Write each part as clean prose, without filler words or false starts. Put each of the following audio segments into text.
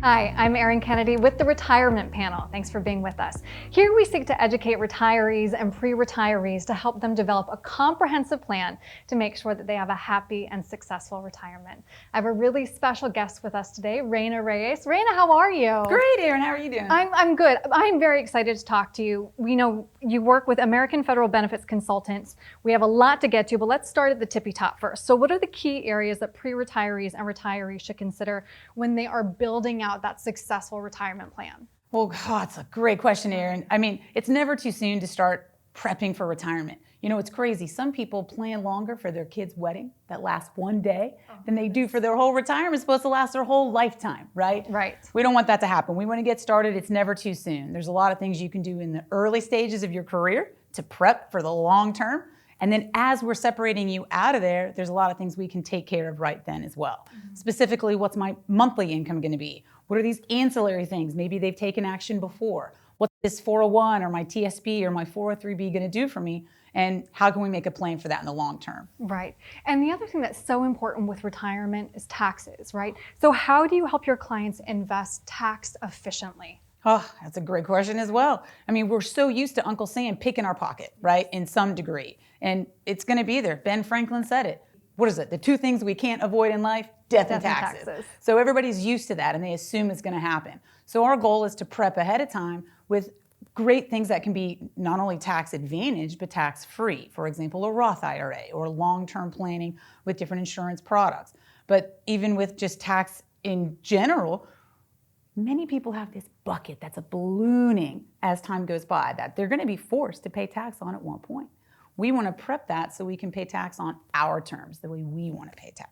Hi, I'm Erin Kennedy with the Retirement Panel. Thanks for being with us. Here we seek to educate retirees and pre-retirees to help them develop a comprehensive plan to make sure that they have a happy and successful retirement. I have a really special guest with us today, Rayna Reyes. Rayna, how are you? Great, Erin. How are you doing? I'm good. I'm very excited to talk to you. We know you work with American Federal Benefits Consultants. We have a lot to get to, but let's start at the tippy top first. So what are the key areas that pre-retirees and retirees should consider when they are building out that successful retirement plan? Well, God, it's a great question, Erin. I mean, it's never too soon to start prepping for retirement. You know, it's crazy. Some people plan longer for their kid's wedding that lasts one day than they do for their whole retirement. It's supposed to last their whole lifetime, right? Right. We don't want that to happen. We want to get started. It's never too soon. There's a lot of things you can do in the early stages of your career to prep for the long term. And then as we're separating you out of there, there's a lot of things we can take care of right then as well. Specifically, what's my monthly income going to be? What are these ancillary things? Maybe they've taken action before. What's this 401 or my TSP or my 403B going to do for me? And how can we make a plan for that in the long term? Right. And the other thing that's so important with retirement is taxes, right? So how do you help your clients invest tax efficiently? Oh, that's a great question as well. I mean, we're so used to Uncle Sam picking our pocket, right, in some degree. And it's going to be there. Ben Franklin said it. What is it? The two things we can't avoid in life? Death and taxes. So everybody's used to that and they assume it's going to happen. So our goal is to prep ahead of time with great things that can be not only tax advantage, but tax free. For example, a Roth IRA or long-term planning with different insurance products. But even with just tax in general, many people have this bucket that's a ballooning as time goes by that they're going to be forced to pay tax on at one point. We want to prep that so we can pay tax on our terms, the way we want to pay tax.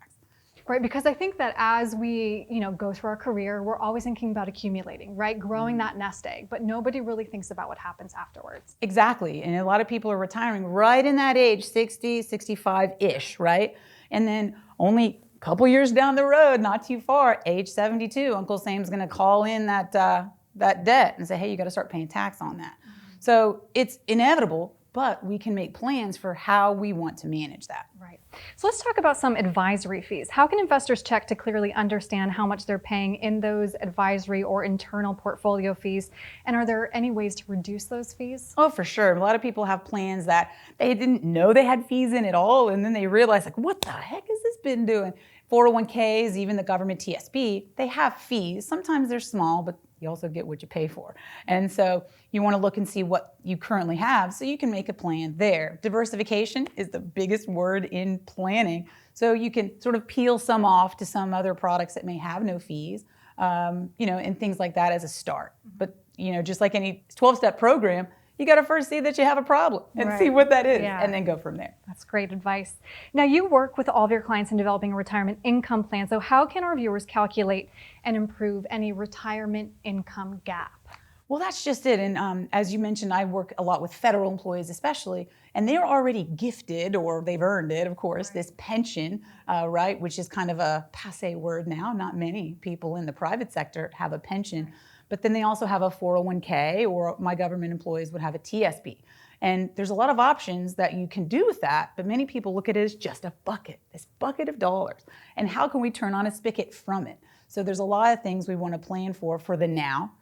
Right, because I think that as we, go through our career, we're always thinking about accumulating, right? Growing that nest egg, but nobody really thinks about what happens afterwards. Exactly, and a lot of people are retiring right in that age, 60, 65-ish, right? And then only a couple years down the road, not too far, age 72, Uncle Sam's going to call in that debt and say, hey, you got to start paying tax on that. So it's inevitable, but we can make plans for how we want to manage that. Right. So let's talk about some advisory fees. How can investors check to clearly understand how much they're paying in those advisory or internal portfolio fees? And are there any ways to reduce those fees? Oh, for sure. A lot of people have plans that they didn't know they had fees in at all, and then they realize, like, what the heck has this been doing? 401ks, even the government TSP, they have fees. Sometimes they're small, but you also get what you pay for. And so you want to look and see what you currently have so you can make a plan there. Diversification is the biggest word in planning. So you can sort of peel some off to some other products that may have no fees, and things like that as a start. But, just like any 12-step program, you got to first see that you have a problem and see what that is, and then go from there. That's great advice. Now, you work with all of your clients in developing a retirement income plan. So how can our viewers calculate and improve any retirement income gap? Well, that's just it. And as you mentioned, I work a lot with federal employees especially, and they're already gifted, or they've earned it, of course, this pension, right, which is kind of a passé word now. Not many people in the private sector have a pension. But then they also have a 401k, or my government employees would have a TSP. And there's a lot of options that you can do with that, but many people look at it as just a bucket, this bucket of dollars. And how can we turn on a spigot from it? So there's a lot of things we want to plan for the now,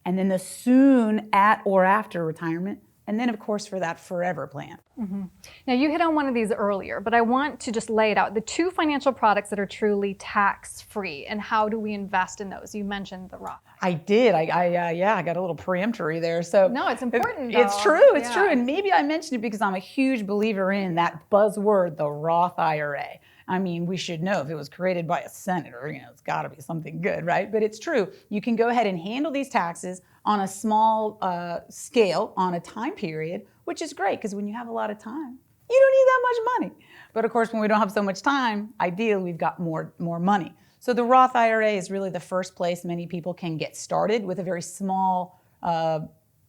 and then the soon at or after retirement, and then, of course, for that forever plan. Now, you hit on one of these earlier, but I want to just lay it out. The two financial products that are truly tax-free, and how do we invest in those? You mentioned the Roth. I did. I got a little preemptory there. So no, it's important. It's true. It's true. And maybe I mentioned it because I'm a huge believer in that buzzword, the Roth IRA. I mean, we should know if it was created by a senator, it's got to be something good, right? But it's true. You can go ahead and handle these taxes on a small scale on a time period, which is great because when you have a lot of time, you don't need that much money. But of course, when we don't have so much time, ideally we've got more money. So the Roth IRA is really the first place many people can get started with a very small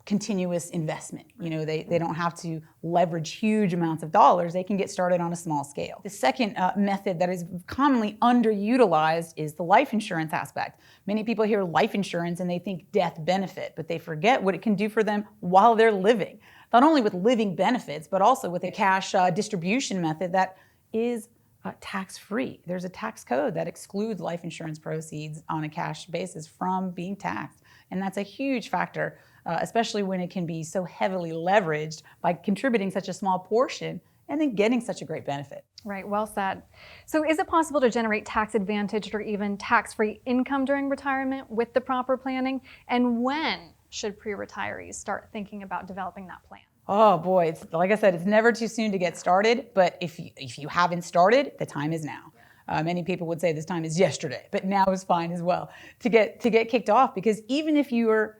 continuous investment. They don't have to leverage huge amounts of dollars. They can get started on a small scale. The second method that is commonly underutilized is the life insurance aspect. Many people hear life insurance and they think death benefit, but they forget what it can do for them while they're living. Not only with living benefits, but also with a cash distribution method that is tax-free. There's a tax code that excludes life insurance proceeds on a cash basis from being taxed. And that's a huge factor, especially when it can be so heavily leveraged by contributing such a small portion and then getting such a great benefit. Right, well said. So is it possible to generate tax advantaged or even tax-free income during retirement with the proper planning? And when should pre-retirees start thinking about developing that plan? Oh boy, it's, like I said, it's never too soon to get started, but if you haven't started, the time is now. Many people would say this time is yesterday, but now is fine as well to get kicked off, because even if you're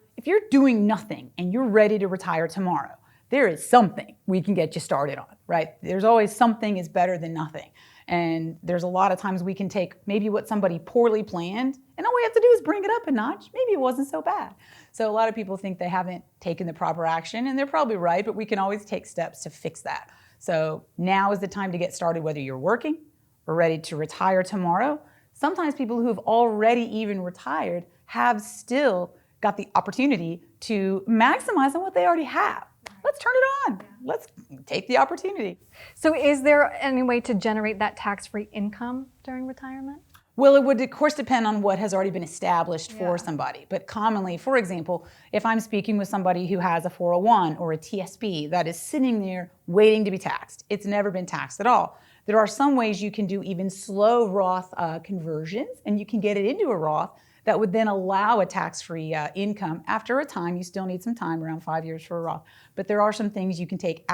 doing nothing and you're ready to retire tomorrow, there is something we can get you started on, right? There's always something is better than nothing. And there's a lot of times we can take maybe what somebody poorly planned, and all we have to do is bring it up a notch. Maybe it wasn't so bad. So a lot of people think they haven't taken the proper action, and they're probably right, but we can always take steps to fix that. So now is the time to get started, whether you're working or ready to retire tomorrow. Sometimes people who've already even retired have still got the opportunity to maximize on what they already have. Let's turn it on. Let's take the opportunity. So is there any way to generate that tax-free income during retirement? Well, it would, of course, depend on what has already been established for somebody. But commonly, for example, if I'm speaking with somebody who has a 401 or a TSP that is sitting there waiting to be taxed, it's never been taxed at all. There are some ways you can do even slow Roth conversions, and you can get it into a Roth that would then allow a tax-free income. After a time, you still need some time, around 5 years for a Roth. But there are some things you can take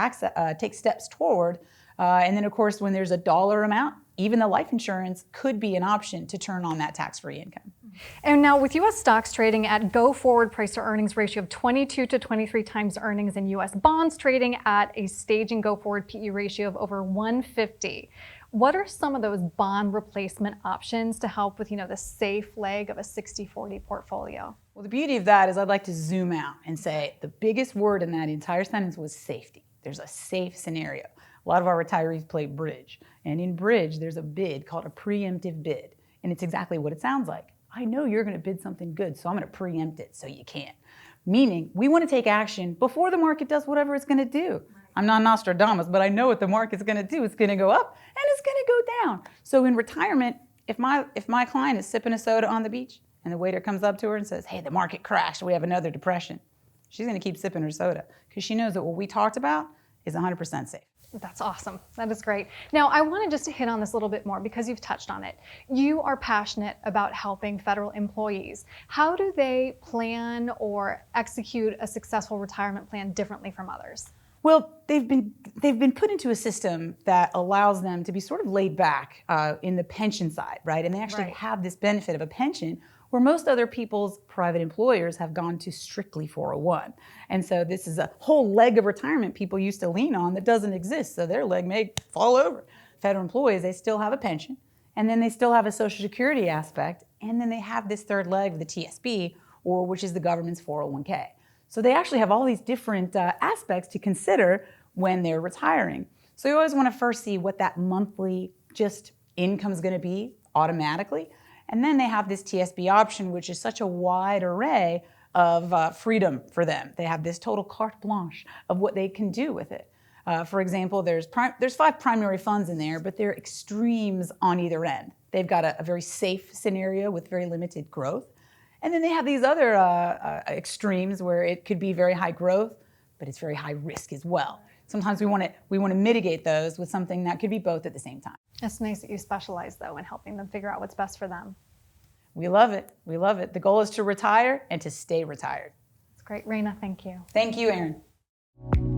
steps toward. And then, of course, when there's a dollar amount, even the life insurance could be an option to turn on that tax-free income. And now with U.S. stocks trading at go-forward price-to-earnings ratio of 22 to 23 times earnings, and U.S. bonds trading at a staging go-forward PE ratio of over 150, what are some of those bond replacement options to help with, the safe leg of a 60-40 portfolio? Well, the beauty of that is I'd like to zoom out and say the biggest word in that entire sentence was safety. There's a safe scenario. A lot of our retirees play bridge. And in bridge, there's a bid called a preemptive bid. And it's exactly what it sounds like. I know you're going to bid something good, so I'm going to preempt it so you can't. Meaning, we want to take action before the market does whatever it's going to do. I'm not Nostradamus, but I know what the market's going to do. It's going to go up and it's going to go down. So in retirement, if my client is sipping a soda on the beach and the waiter comes up to her and says, hey, the market crashed, we have another depression, she's going to keep sipping her soda because she knows that what we talked about is 100% safe. That's awesome. That is great. Now, I want to just hit on this a little bit more because you've touched on it. You are passionate about helping federal employees. How do they plan or execute a successful retirement plan differently from others? Well, they've been put into a system that allows them to be sort of laid back in the pension side, right? And they actually have this benefit of a pension where most other people's private employers have gone to strictly 401. And so this is a whole leg of retirement people used to lean on that doesn't exist. So their leg may fall over. Federal employees, they still have a pension, and then they still have a Social Security aspect, and then they have this third leg of the TSP, or which is the government's 401k. So they actually have all these different aspects to consider when they're retiring. So you always want to first see what that monthly just income is going to be automatically. And then they have this TSP option, which is such a wide array of freedom for them. They have this total carte blanche of what they can do with it. For example, there's 5 primary funds in there, but they're extremes on either end. They've got a very safe scenario with very limited growth. And then they have these other extremes where it could be very high growth, but it's very high risk as well. Sometimes we want to mitigate those with something that could be both at the same time. It's nice that you specialize, though, in helping them figure out what's best for them. We love it. We love it. The goal is to retire and to stay retired. It's great. Rayna, thank you. Thank you, Erin.